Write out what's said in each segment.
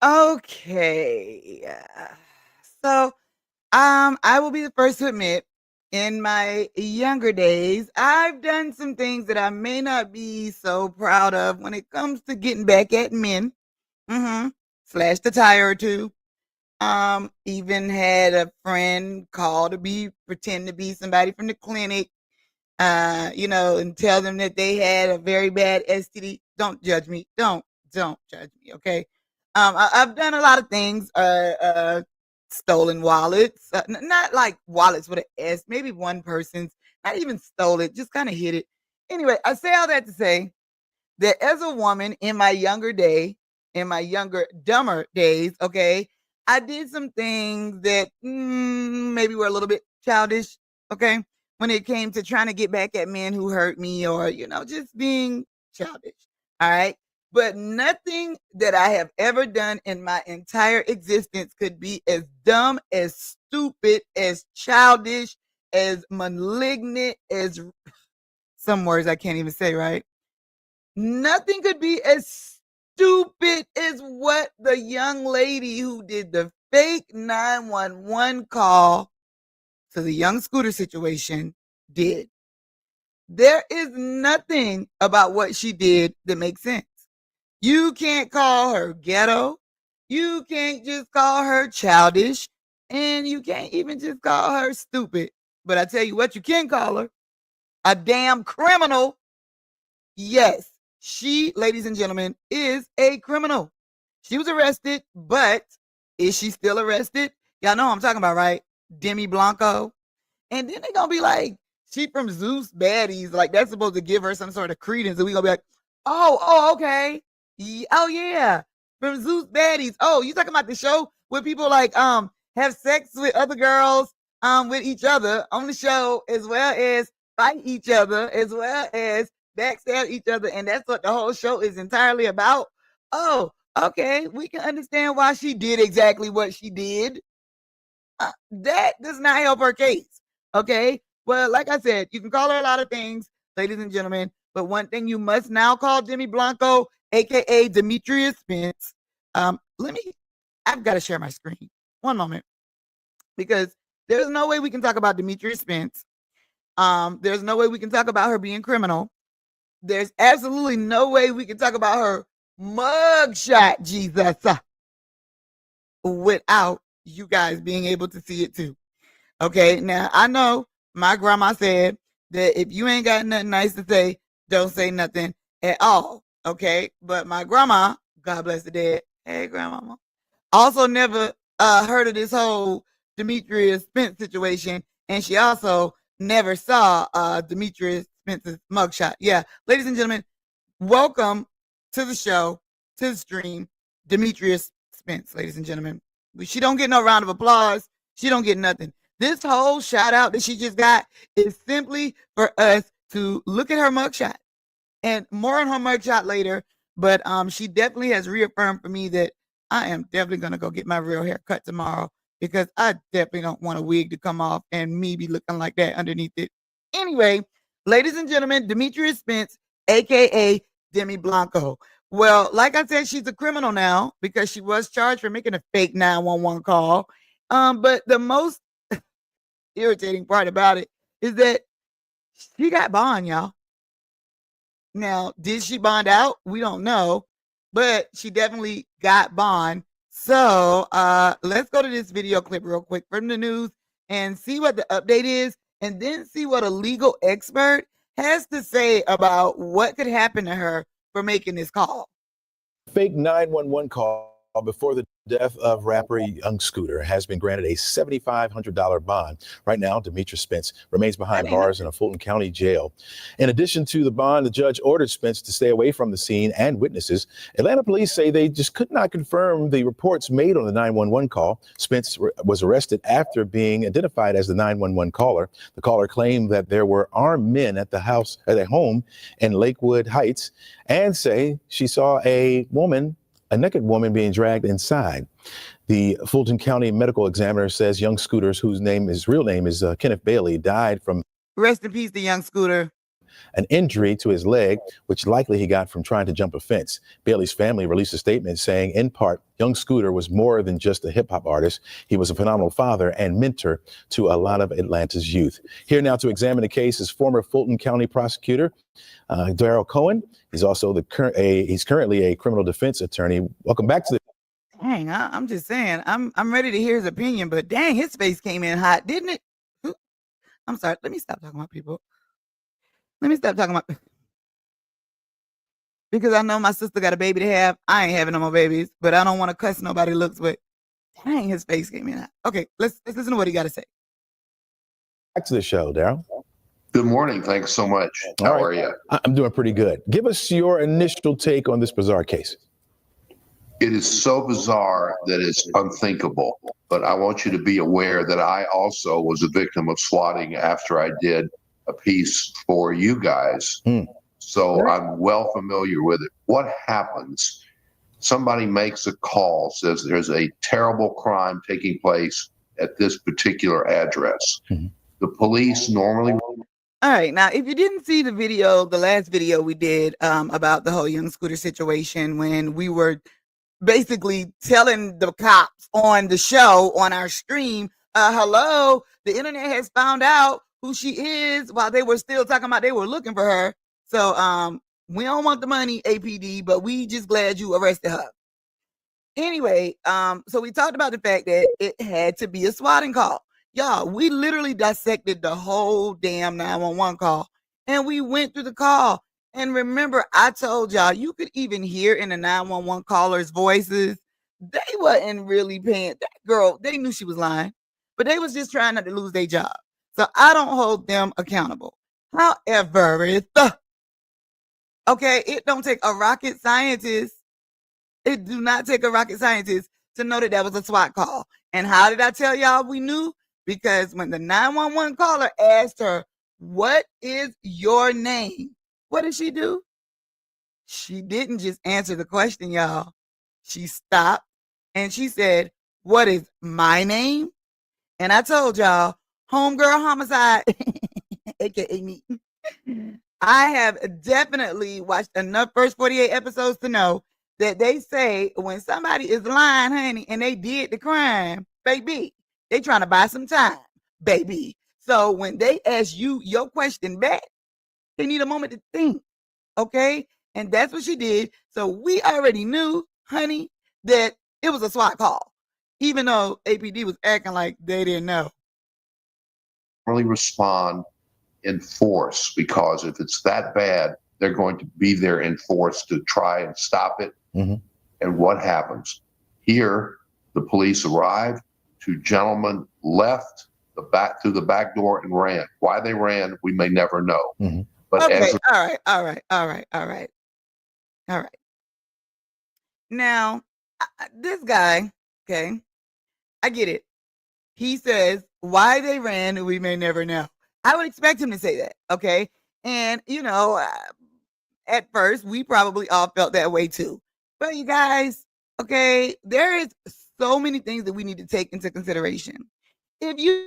Okay. So, I will be the first to admit, in my younger days, I've done some things that I may not be so proud of when it comes to getting back at men. Mm-hmm. Slashed a tire or two. Even had a friend call to pretend to be somebody from the clinic, and tell them that they had a very bad STD. Don't judge me. Don't judge me. Okay. I've done a lot of things. Stolen wallets, not like wallets with an S. Maybe one person's. Not even stole it. Just kind of hid it. Anyway, I say all that to say that as a woman in my younger, dumber days, okay, I did some things that maybe were a little bit childish, okay, when it came to trying to get back at men who hurt me or, just being childish. All right. But nothing that I have ever done in my entire existence could be as dumb, as stupid, as childish, as malignant, as some words I can't even say, right? Nothing could be as stupid as what the young lady who did the fake 911 call to the young scooter situation did. There is nothing about what she did that makes sense. You can't call her ghetto. You can't just call her childish. And you can't even just call her stupid. But I tell you what, you can call her a damn criminal. Yes, she, ladies and gentlemen, is a criminal. She was arrested, but is she still arrested? Y'all know what I'm talking about, right? Demi Blanco. And then they're going to be like, she from Zeus Baddies. Like, that's supposed to give her some sort of credence. And we're going to be like, oh, okay. Oh, yeah. From Zeus Baddies. Oh, you talking about the show where people like have sex with other girls with each other on the show, as well as fight each other, as well as backstab each other, and that's what the whole show is entirely about. Oh, okay, we can understand why she did exactly what she did. That does not help her case. Okay, well, like I said, you can call her a lot of things, ladies and gentlemen, but one thing you must now call Demi Blanco, aka Demetrius Spence. Let me. I've got to share my screen. One moment, because there's no way we can talk about Demetrius Spence. There's no way we can talk about her being criminal. There's absolutely no way we can talk about her mugshot, Jesus, without you guys being able to see it too. Okay, now I know my grandma said that if you ain't got nothing nice to say, don't say nothing at all. Okay, but my grandma, God bless the dead, hey grandmama, also never heard of this whole Demetrius Spence situation, and she also never saw Demetrius Spence's mugshot. Yeah, ladies and gentlemen, welcome to the show, to the stream, Demetrius Spence, ladies and gentlemen. She don't get no round of applause. She don't get nothing. This whole shout out that she just got is simply for us to look at her mugshot, and more on her mugshot later. But she definitely has reaffirmed for me that I am definitely gonna go get my real hair cut tomorrow, because I definitely don't want a wig to come off and me be looking like that underneath it. Anyway, ladies and gentlemen, Demetrius Spence, aka Demi Blanco. Well, like I said, she's a criminal now because she was charged for making a fake 911 call. But the most irritating part about it is that she got bond, y'all. Now, did she bond out? We don't know, but she definitely got bond. So let's go to this video clip real quick from the news and see what the update is, and then see what a legal expert has to say about what could happen to her for making this call. Fake 911 call before the death of rapper Young Scooter has been granted a $7,500 bond. Right now, Demetrius Spence remains behind bars in a Fulton County jail. In addition to the bond, the judge ordered Spence to stay away from the scene and witnesses. Atlanta police say they just could not confirm the reports made on the 911 call. Spence was arrested after being identified as the 911 caller. The caller claimed that there were armed men at the house, at a home in Lakewood Heights, and say she saw a naked woman being dragged inside. The Fulton County medical examiner says young Scooters, whose real name is Kenneth Bailey, died from. Rest in peace, the young Scooter. an injury to his leg, which likely he got from trying to jump a fence. Bailey's family released a statement saying, in part, young Scooter was more than just a hip hop artist. He was a phenomenal father and mentor to a lot of Atlanta's youth. Here now to examine the case is former Fulton County prosecutor Daryl Cohen. He's also he's currently a criminal defense attorney. Welcome back to the. Dang, I'm just saying, I'm ready to hear his opinion, but dang, his face came in hot, didn't it? I'm sorry. Let me stop talking about people. Let me stop talking about because I know my sister got a baby to have. I ain't having no more babies, but I don't want to cuss nobody looks. But dang, his face came in hot. Okay, let's listen to what he got to say. Back to the show, Daryl. Good morning. Thanks so much. How are you? I'm doing pretty good. Give us your initial take on this bizarre case. It is so bizarre that it's unthinkable, but I want you to be aware that I also was a victim of swatting after I did a piece for you guys. So I'm well familiar with it. What happens? Somebody makes a call, says there's a terrible crime taking place at this particular address. The police normally. All right. Now, if you didn't see the video, the last video we did about the whole young Scooter situation, when we were basically telling the cops on the show, on our stream, hello, the internet has found out who she is, while they were still talking about they were looking for her. So we don't want the money, APD, but we just glad you arrested her. Anyway, so we talked about the fact that it had to be a swatting call. Y'all, we literally dissected the whole damn 911 call, and we went through the call. And remember, I told y'all, you could even hear in the 911 callers' voices, they wasn't really paying. That girl, they knew she was lying, but they was just trying not to lose their job. So I don't hold them accountable. However, it don't take a rocket scientist. It do not take a rocket scientist to know that was a SWAT call. And how did I tell y'all we knew? Because when the 911 caller asked her, what is your name? What did she do? She didn't just answer the question, y'all. She stopped and she said, what is my name? And I told y'all, homegirl homicide, aka me. I have definitely watched enough First 48 episodes to know that they say when somebody is lying, honey, and they did the crime, baby, they trying to buy some time, baby. So when they ask you your question back, they need a moment to think, okay? And that's what she did. So we already knew, honey, that it was a SWAT call, even though APD was acting like they didn't know. Really respond in force, because if it's that bad, they're going to be there in force to try and stop it. And what happens? Here, the police arrived. Two gentlemen left through the back door and ran. Why they ran, we may never know. But okay, all right. Now, this guy, okay, I get it. He says, why they ran, we may never know. I would expect him to say that, okay? And, at first, we probably all felt that way too. But you guys, okay, there is so many things that we need to take into consideration. If you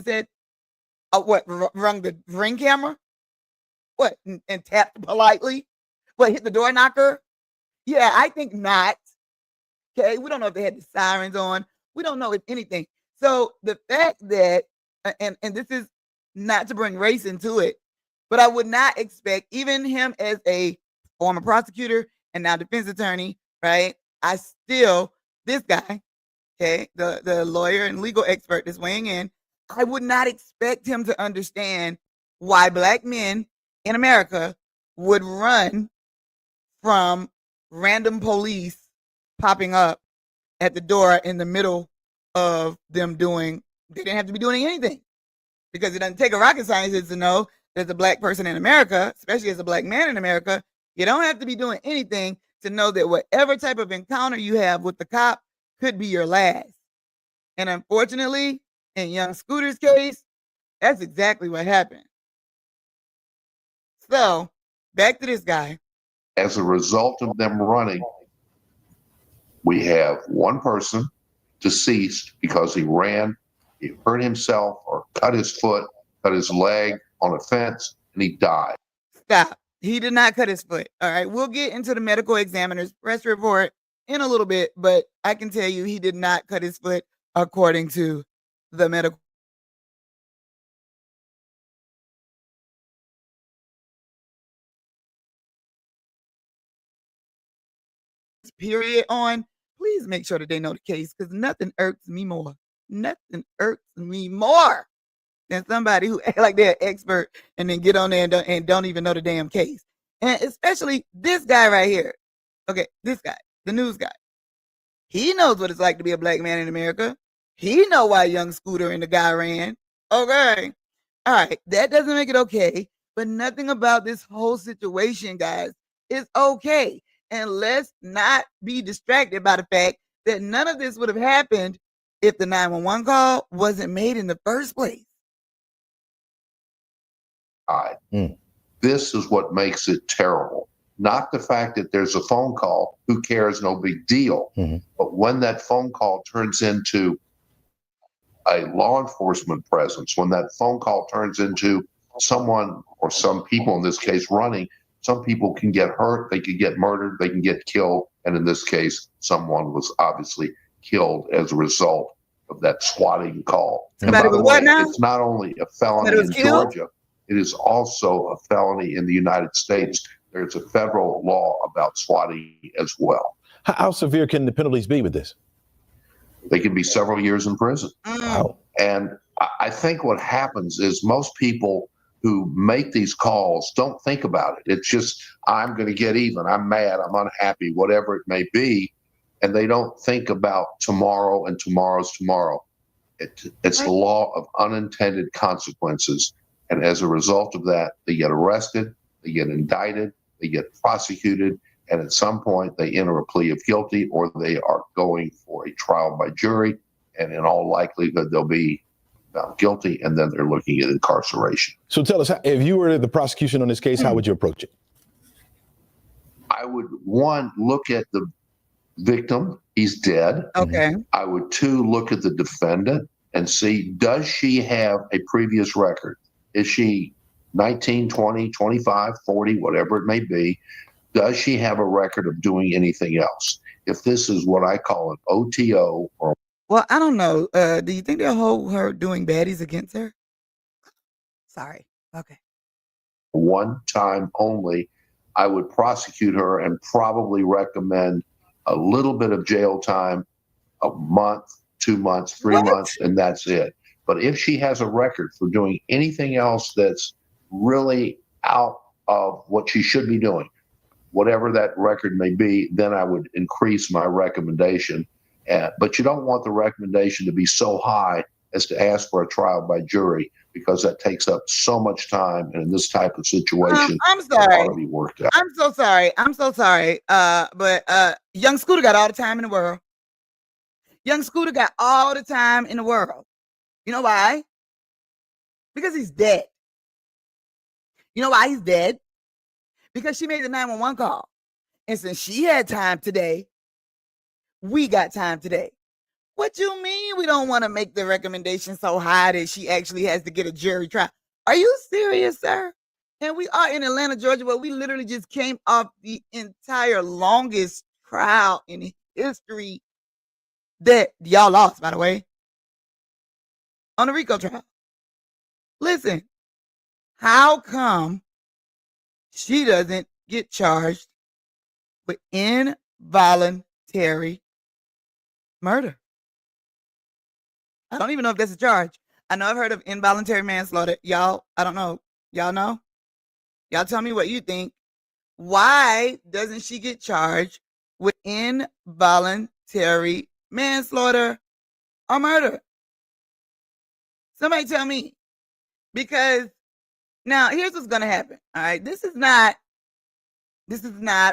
said, what, rung the ring camera? What, and tapped politely? What, hit the door knocker? Yeah, I think not. Okay, we don't know if they had the sirens on. We don't know if anything. So the fact that, and this is not to bring race into it, but I would not expect even him as a former prosecutor and now defense attorney, right? This guy, okay, the lawyer and legal expert that's weighing in, I would not expect him to understand why Black men in America would run from random police popping up at the door in the middle of them doing, they didn't have to be doing anything, because it doesn't take a rocket scientist to know that as a black person in America, especially as a black man in America, you don't have to be doing anything to know that whatever type of encounter you have with the cop could be your last. And unfortunately, in young Scooter's case, that's exactly what happened. So, back to this guy. As a result of them running, we have one person deceased because he ran, he hurt himself or cut his foot, cut his leg on a fence, and he died. Stop. He did not cut his foot. All right. We'll get into the medical examiner's press report in a little bit, but I can tell you he did not cut his foot according to the medical. Period on. Please make sure that they know the case, because nothing irks me more. Nothing irks me more than somebody who act like they're an expert and then get on there and don't even know the damn case. And especially this guy right here. Okay, this guy, the news guy. He knows what it's like to be a black man in America. He know why young Scooter and the guy ran. Okay. All right. That doesn't make it okay. But nothing about this whole situation, guys, is okay. And let's not be distracted by the fact that none of this would have happened if the 911 call wasn't made in the first place. This is what makes it terrible. Not the fact that there's a phone call, who cares, no big deal. But when that phone call turns into a law enforcement presence, when that phone call turns into someone or some people, in this case, running, some people can get hurt, they can get murdered, they can get killed. And in this case, someone was obviously killed as a result of that swatting call. Somebody and by the what way, now? it's not only a felony in killed? Georgia, it is also a felony in the United States. There's a federal law about swatting as well. How severe can the penalties be with this? They can be several years in prison. Wow. And I think what happens is most people who make these calls don't think about it. It's just, I'm going to get even. I'm mad. I'm unhappy, whatever it may be. And they don't think about tomorrow and tomorrow's tomorrow. It's the law of unintended consequences. And as a result of that, they get arrested, they get indicted, they get prosecuted, and at some point they enter a plea of guilty, or they are going for a trial by jury. And in all likelihood, they'll be found guilty, and then they're looking at incarceration. So tell us, if you were the prosecution on this case, how would you approach it? I would, one, look at the victim. He's dead. Okay. I would, two, look at the defendant and see, does she have a previous record? Is she 19, 20, 25, 40, whatever it may be? Does she have a record of doing anything else? If this is what I call an OTO or... Well, I don't know. Do you think they'll hold her doing baddies against her? Sorry. Okay. one time only, I would prosecute her and probably recommend a little bit of jail time, a month, 2 months, 3 months, and that's it. But if she has a record for doing anything else that's really out of what she should be doing, whatever that record may be, then I would increase my recommendation. But you don't want the recommendation to be so high as to ask for a trial by jury, because that takes up so much time. And in this type of situation, I'm sorry. it ought to be worked out. I'm so sorry. But young Scooter got all the time in the world. Young Scooter got all the time in the world. You know why? Because he's dead. You know why he's dead? Because she made the 911 call. And since she had time today, we got time today. What you mean we don't want to make the recommendation so high that she actually has to get a jury trial? Are you serious, sir? And we are in Atlanta, Georgia, but we literally just came off the entire longest trial in history that y'all lost, by the way, on the RICO trial. Listen, how come she doesn't get charged with involuntary murder? I don't even know if that's a charge. I know I've heard of involuntary manslaughter. Y'all, I don't know. Y'all know? Y'all tell me what you think. Why doesn't she get charged with involuntary manslaughter? or murder? Somebody tell me. Because now here's what's going to happen. All right. This is not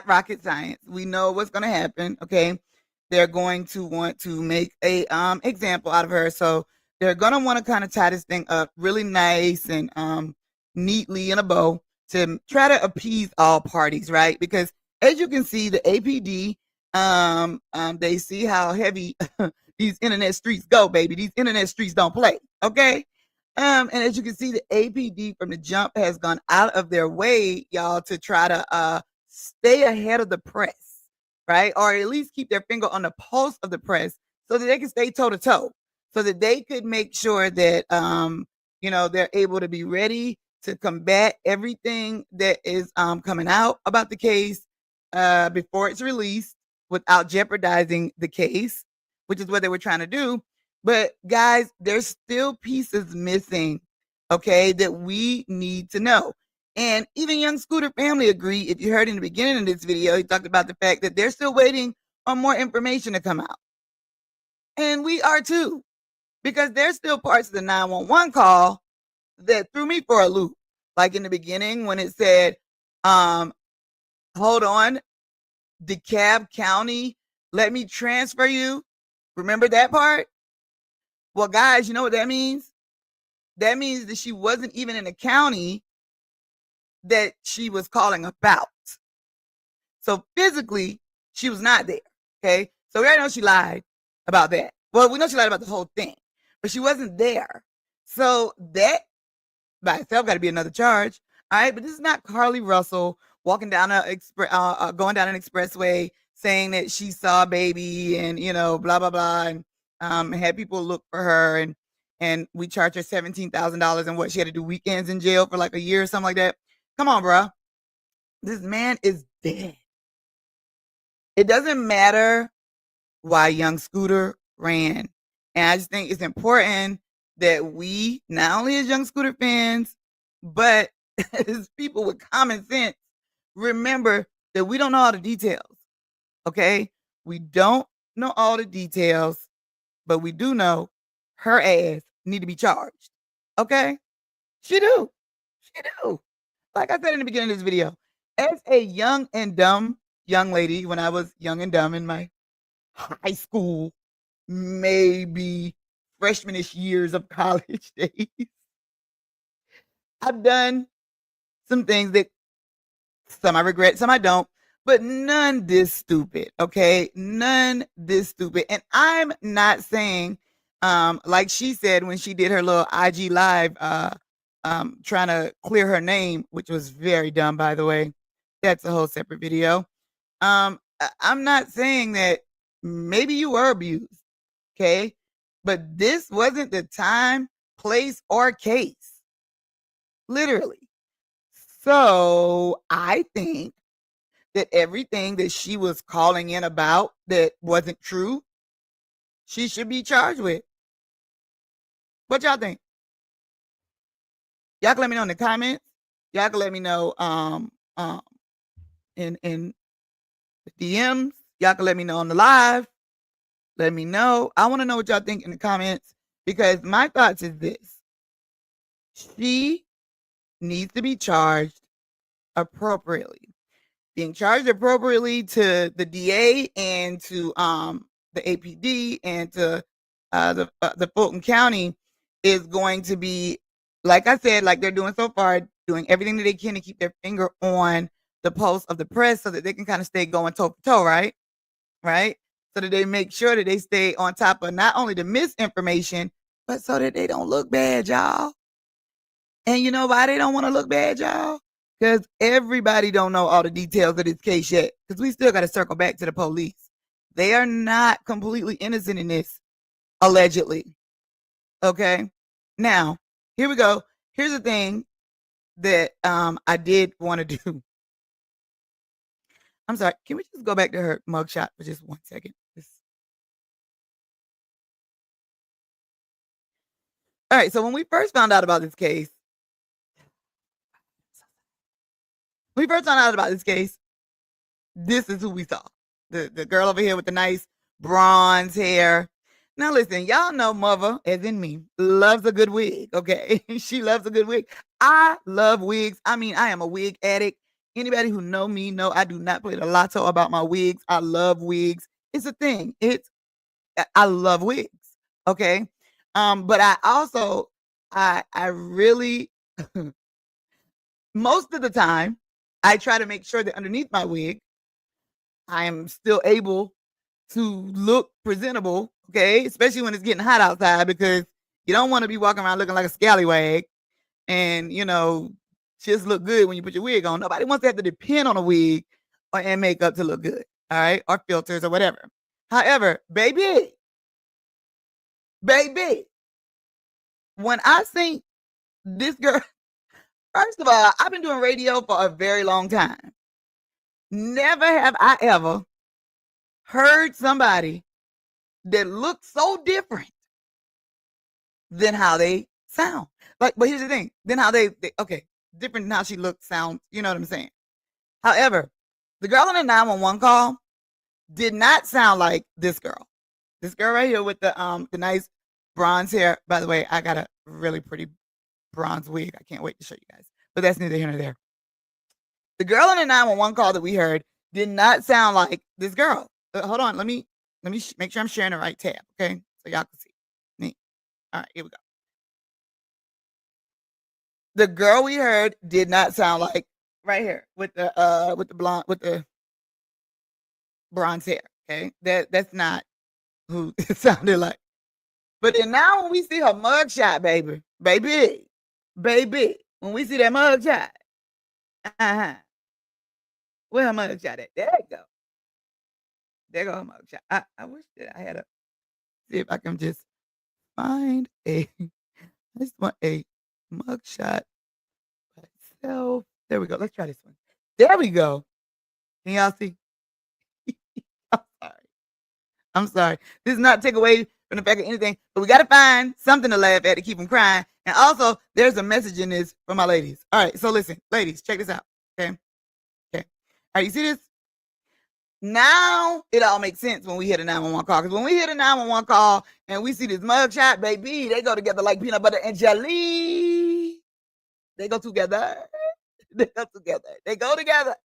rocket science. We know what's going to happen. Okay. They're going to want to make a example out of her. So they're going to want to kind of tie this thing up really nice and neatly in a bow to try to appease all parties, right? Because as you can see, the APD, they see how heavy these internet streets go, baby. These internet streets don't play. Okay. And as you can see, the APD from the jump has gone out of their way, y'all, to try to stay ahead of the press, right? Or at least keep their finger on the pulse of the press so that they can stay toe to toe, so that they could make sure that, they're able to be ready to combat everything that is coming out about the case before it's released without jeopardizing the case, which is what they were trying to do. But guys, there's still pieces missing, okay, that we need to know. And even Young Scooter family agree. If you heard in the beginning of this video, he talked about the fact that they're still waiting on more information to come out. And we are too, because there's still parts of the 911 call that threw me for a loop. Like in the beginning when it said, hold on, DeKalb County, let me transfer you. Remember that part? Well, guys, you know what that means? That means that she wasn't even in the county that she was calling about. So physically, she was not there. Okay. So we already know she lied about that. Well, we know she lied about the whole thing, but she wasn't there. So that by itself got to be another charge. All right. But this is not Carly Russell walking down going down an expressway saying that she saw a baby and, blah, blah, blah. And had people look for her and we charged her $17,000 and what she had to do weekends in jail for like a year or something like that. Come on, bro. This man is dead. It doesn't matter why Young Scooter ran. And I just think it's important that we, not only as Young Scooter fans, but as people with common sense, remember that we don't know all the details. Okay? We don't know all the details, but we do know her ass need to be charged. Okay? She do. Like I said in the beginning of this video, as a young and dumb young lady, when I was young and dumb in my high school, maybe freshmanish years of college days, I've done some things that some I regret, some I don't, but none this stupid, okay? None this stupid. And I'm not saying, like she said when she did her little IG live, trying to clear her name, which was very dumb, by the way. That's a whole separate video. I'm not saying that maybe you were abused, okay? But this wasn't the time, place, or case. Literally. So I think that everything that she was calling in about that wasn't true, she should be charged with. What y'all think? Y'all can let me know in the comments. Y'all can let me know in the DMs. Y'all can let me know on the live. Let me know. I want to know what y'all think in the comments because my thoughts is this. She needs to be charged appropriately. Being charged appropriately to the DA and to the APD and to the Fulton County is going to be, like I said, like they're doing so far, doing everything that they can to keep their finger on the pulse of the press so that they can kind of stay going toe to toe, right? Right? So that they make sure that they stay on top of not only the misinformation, but so that they don't look bad, y'all. And you know why they don't want to look bad, y'all? Because everybody don't know all the details of this case yet. Because we still got to circle back to the police. They are not completely innocent in this, allegedly. Okay? Now, here we go. Here's the thing that I did want to do. I'm sorry. Can we just go back to her mugshot for just 1 second? All right. So when we first found out about this case, this is who we saw. The girl over here with the nice bronze hair. Now listen, y'all know mother, as in me, loves a good wig. Okay, she loves a good wig. I love wigs. I mean, I am a wig addict. Anybody who know me know I do not play the lotto about my wigs. I love wigs. It's a thing. I love wigs. Okay, but I also I really most of the time I try to make sure that underneath my wig I am still able to look presentable, okay? Especially when it's getting hot outside because you don't want to be walking around looking like a scallywag and, just look good when you put your wig on. Nobody wants to have to depend on a wig and makeup to look good, all right? Or filters or whatever. However, baby, when I see this girl, first of all, I've been doing radio for a very long time. Never have I ever heard somebody that looks so different than how they sound. Like, but here's the thing. Then how okay, different than how she looks, sounds, you know what I'm saying? However, the girl on the 911 call did not sound like this girl. This girl right here with the nice bronze hair. By the way, I got a really pretty bronze wig. I can't wait to show you guys. But that's neither here nor there. The girl on the 911 call that we heard did not sound like this girl. Hold on, let me make sure I'm sharing the right tab, okay? So y'all can see. Neat. All right, here we go. The girl we heard did not sound like right here with the blonde with the bronze hair. Okay, that's not who it sounded like. But then now when we see her mugshot, baby, when we see that mugshot, where her mugshot at? There you go. There go her mugshot. I wish that I had a see if I can just find a. I just want a mugshot myself. There we go. Let's try this one. There we go. Can y'all see? I'm sorry. I'm sorry. This does not take away from the fact of anything, but we got to find something to laugh at to keep them crying. And also, there's a message in this for my ladies. All right. So listen, ladies, check this out. Okay. Okay. All right. You see this? Now it all makes sense when we hit a 911 call. Because when we hit a 911 call and we see this mugshot, baby, they go together like peanut butter and jelly. They go together. They go together. They go together.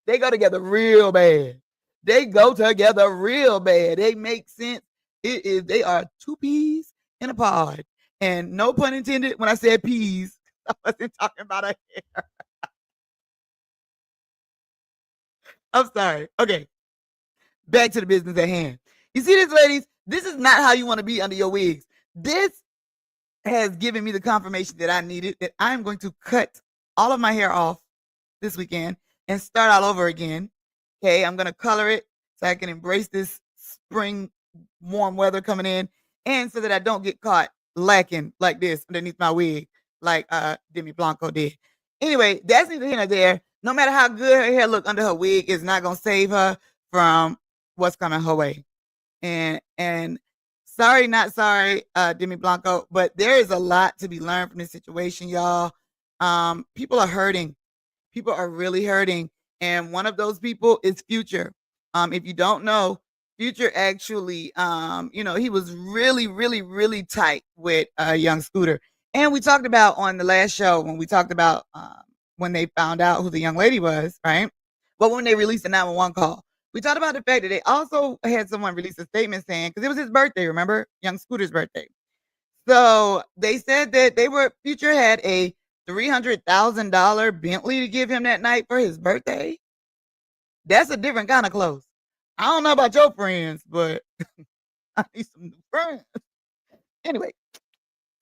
They go together real bad. They go together real bad. They make sense. They are two peas in a pod. And no pun intended when I said peas. I wasn't talking about a hair. I'm sorry. Okay. Back to the business at hand. You see this, ladies? This is not how you want to be under your wigs. This has given me the confirmation that I needed, that I'm going to cut all of my hair off this weekend and start all over again. Okay, I'm going to color it so I can embrace this spring warm weather coming in, and so that I don't get caught lacking like this underneath my wig like Demi Blanco did. Anyway, that's neither here nor there. No matter how good her hair look under her wig, is not going to save her from what's coming her way. And sorry, not sorry, Demi Blanco, but there is a lot to be learned from this situation, y'all. People are hurting. People are really hurting. And one of those people is Future. If you don't know, Future actually, he was really, really, really tight with young Scooter. And we talked about on the last show when we talked about when they found out who the young lady was, right? But when they released the 911 call, we talked about the fact that they also had someone release a statement saying, because it was his birthday, remember? Young Scooter's birthday. So they said that Future had a $300,000 Bentley to give him that night for his birthday. That's a different kind of clothes. I don't know about your friends, but I need some new friends. Anyway,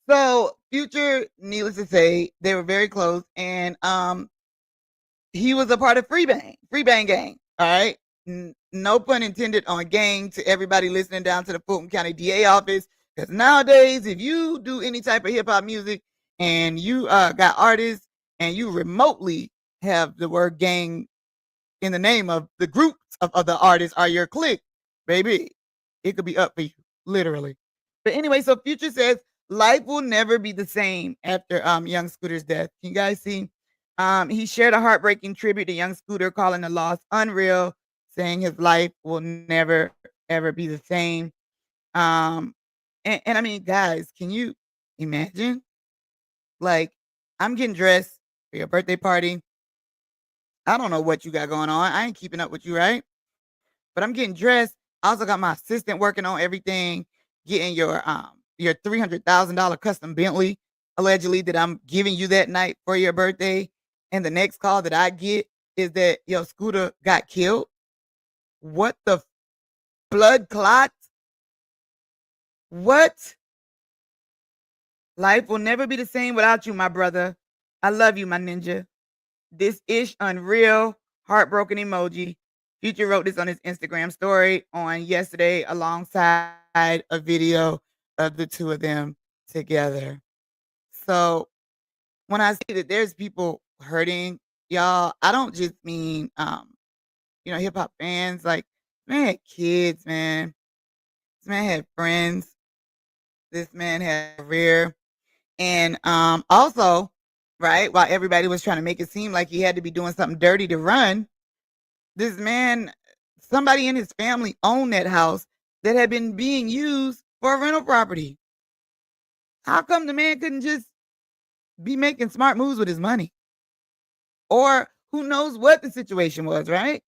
so Future, needless to say, they were very close, and he was a part of Free Bang Gang. All right, no pun intended on gang to everybody listening down to the Fulton County DA office. Because nowadays, if you do any type of hip hop music and you got artists and you remotely have the word gang in the name of the groups of the artists are your clique, baby, it could be up for you, literally. But anyway, so Future says life will never be the same after young Scooter's death. Can you guys see? He shared a heartbreaking tribute to young Scooter, calling the loss unreal, saying his life will never ever be the same. Um, And I mean, guys, can you imagine? Like, I'm getting dressed for your birthday party. I don't know what you got going on. I ain't keeping up with you, right? But I'm getting dressed. I also got my assistant working on everything, getting your $300,000 custom Bentley, allegedly that I'm giving you that night for your birthday. And the next call that I get is that your scooter got killed. What the blood clot? What? Life will never be the same without you, my brother. I love you, my ninja. This ish unreal, heartbroken emoji. Future wrote this on his Instagram story on yesterday alongside a video of the two of them together. So when I say that there's people hurting, y'all, I don't just mean hip hop fans. Like, man had kids, man. This man had friends. This man had a career. And also, right, while everybody was trying to make it seem like he had to be doing something dirty to run, this man, somebody in his family owned that house that had been being used for a rental property. How come the man couldn't just be making smart moves with his money? Or who knows what the situation was, right?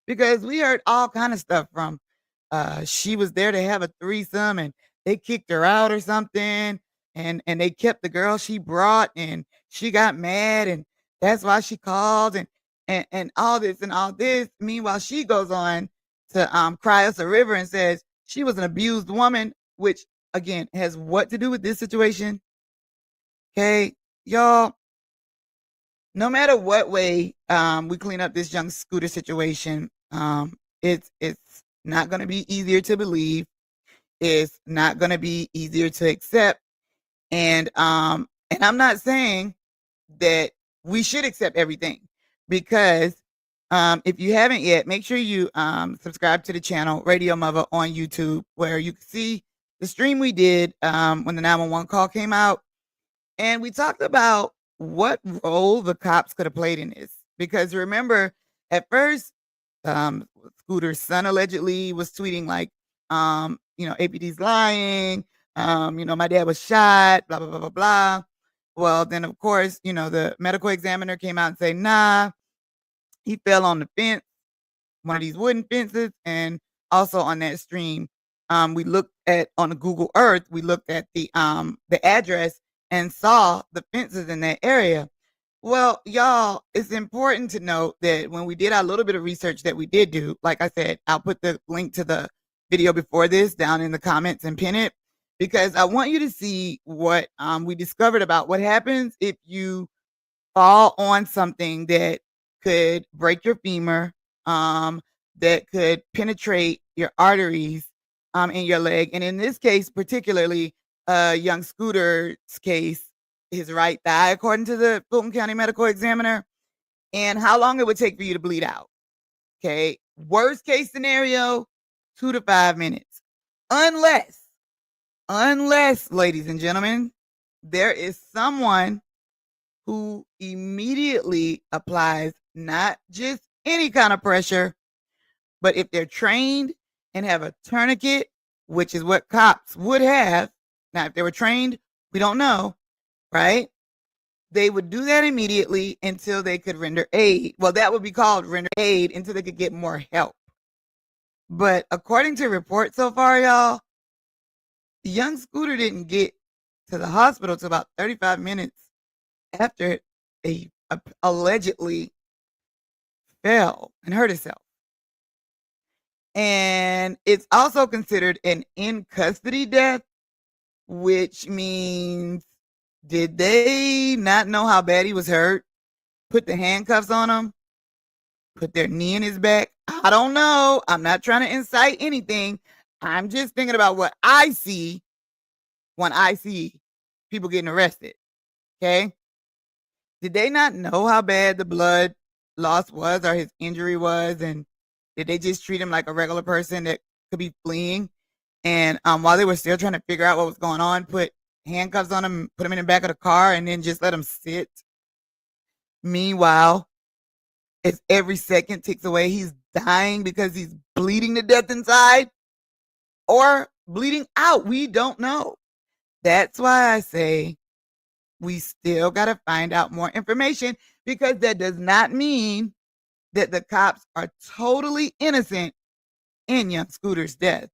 Because we heard all kind of stuff from she was there to have a threesome and they kicked her out or something, and they kept the girl she brought and she got mad and that's why she called and all this and all this. Meanwhile, she goes on to cry us a river and says she was an abused woman, which again has what to do with this situation. Okay, y'all, no matter what way we clean up this young scooter situation, it's not going to be easier to believe. It's not going to be easier to accept. And I'm not saying that we should accept everything, because if you haven't yet, make sure you subscribe to the channel Radio-Muva on YouTube, where you can see the stream we did when the 911 call came out. And we talked about what role the cops could have played in this. Because remember, at first, Scooter's son allegedly was tweeting like, APD's lying. My dad was shot, blah, blah, blah, blah, blah. Well, then, of course, the medical examiner came out and said, nah, he fell on the fence, one of these wooden fences. And also on that stream, we looked at, on the Google Earth, we looked at the address and saw the fences in that area. Well, y'all, it's important to note that when we did our little bit of research that we did do, like I said, I'll put the link to the video before this down in the comments and pin it, because I want you to see what we discovered about what happens if you fall on something that could break your femur, that could penetrate your arteries in your leg. And in this case, particularly young Scooter's case, his right thigh, according to the Fulton County medical examiner, and how long it would take for you to bleed out. Okay. Worst case scenario, 2 to 5 minutes. Unless, ladies and gentlemen, there is someone who immediately applies not just any kind of pressure, but if they're trained and have a tourniquet, which is what cops would have. Now, if they were trained, we don't know, right? They would do that immediately until they could render aid. Well, that would be called render aid until they could get more help. But according to reports so far, y'all, the young Scooter didn't get to the hospital till about 35 minutes after they allegedly fell and hurt himself. And it's also considered an in custody death, which means, did they not know how bad he was hurt? Put the handcuffs on him? Put their knee in his back? I don't know. I'm not trying to incite anything. I'm just thinking about what I see when I see people getting arrested. Okay? Did they not know how bad the blood loss was or his injury was? And did they just treat him like a regular person that could be fleeing? And while they were still trying to figure out what was going on, put handcuffs on him, put him in the back of the car, and then just let him sit. Meanwhile, as every second ticks away, he's dying because he's bleeding to death inside. Or bleeding out. We don't know. That's why I say we still got to find out more information, because that does not mean that the cops are totally innocent in young Scooter's death.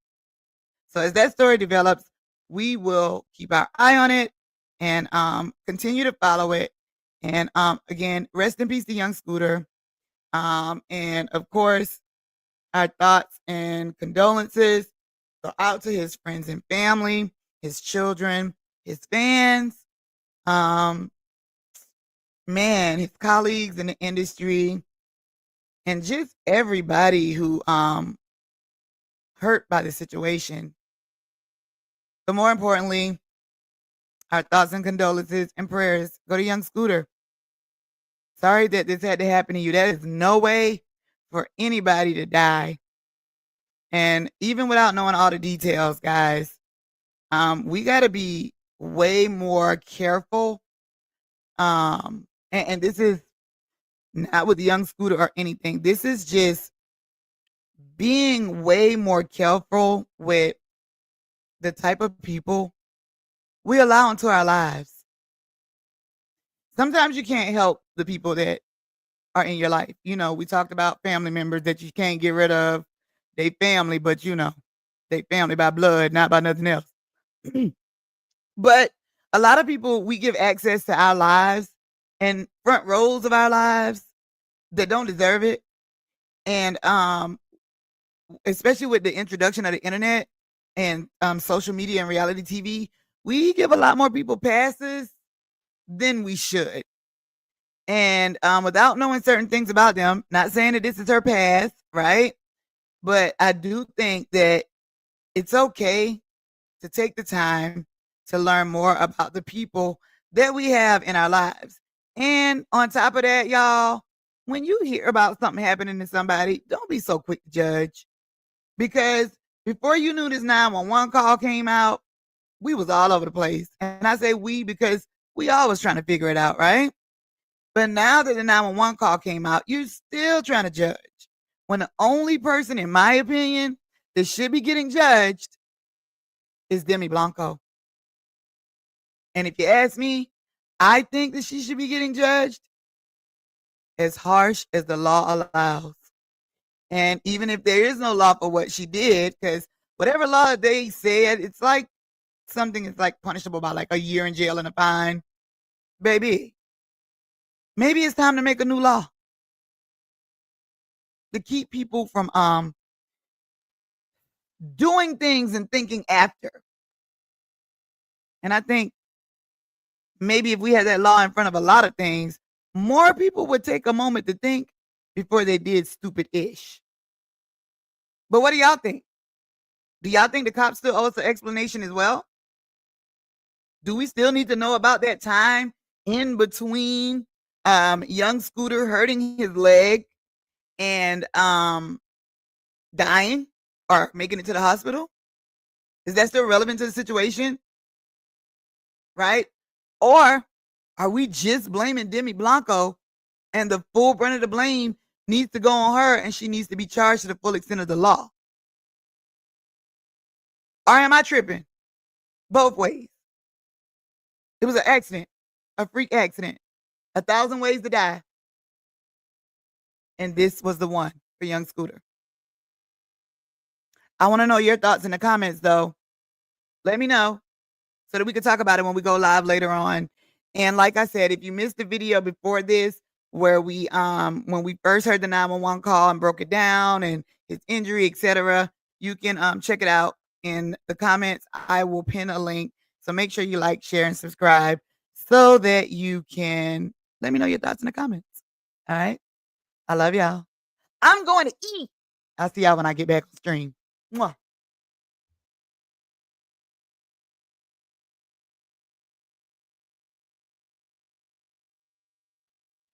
So as that story develops, we will keep our eye on it and continue to follow it. And again, rest in peace to young Scooter. And of course, our thoughts and condolences go out to his friends and family, his children, his fans, um, man, his colleagues in the industry, and just everybody who hurt by the situation. But more importantly, our thoughts and condolences and prayers go to young Scooter. Sorry that this had to happen to you. That is no way for anybody to die. And even without knowing all the details, guys, we got to be way more careful. And this is not with young Scooter or anything. This is just being way more careful with the type of people we allow into our lives. Sometimes you can't help the people that are in your life. You know, we talked about family members that you can't get rid of. They family, but you know, they family by blood, not by nothing else. But a lot of people, we give access to our lives and front rows of our lives that don't deserve it. And especially with the introduction of the internet and social media and reality TV, we give a lot more people passes than we should. And without knowing certain things about them, not saying that this is her past, right? But I do think that it's okay to take the time to learn more about the people that we have in our lives. And on top of that, y'all, when you hear about something happening to somebody, don't be so quick to judge. Because before you knew this 911 call came out, we was all over the place. And I say we because we always trying to figure it out, right? But now that the 911 call came out, you're still trying to judge. When the only person, in my opinion, that should be getting judged is Demi Blanco. And if you ask me, I think that she should be getting judged as harsh as the law allows. And even if there is no law for what she did, because whatever law they said, it's like something is like punishable by like a year in jail and a fine. Baby, maybe it's time to make a new law to keep people from doing things and thinking after. And I think maybe if we had that law in front of a lot of things, more people would take a moment to think before they did stupid-ish. But what do y'all think? Do y'all think the cops still owe us an explanation as well? Do we still need to know about that time in between young Scooter hurting his leg and dying or making it to the hospital? Is that still relevant to the situation? Right? Or are we just blaming Demi Blanco and the full brunt of the blame needs to go on her and she needs to be charged to the full extent of the law? Or am I tripping? Both ways. It was an accident, a freak accident, 1,000 ways to die. And this was the one for young Scooter. I want to know your thoughts in the comments, though. Let me know so that we can talk about it when we go live later on. And like I said, if you missed the video before this, where we when we first heard the 911 call and broke it down and his injury, etc., you can check it out in the comments. I will pin a link. So make sure you like, share, and subscribe so that you can let me know your thoughts in the comments. All right. I love y'all. I'm going to eat. I'll see y'all when I get back on stream. Mwah.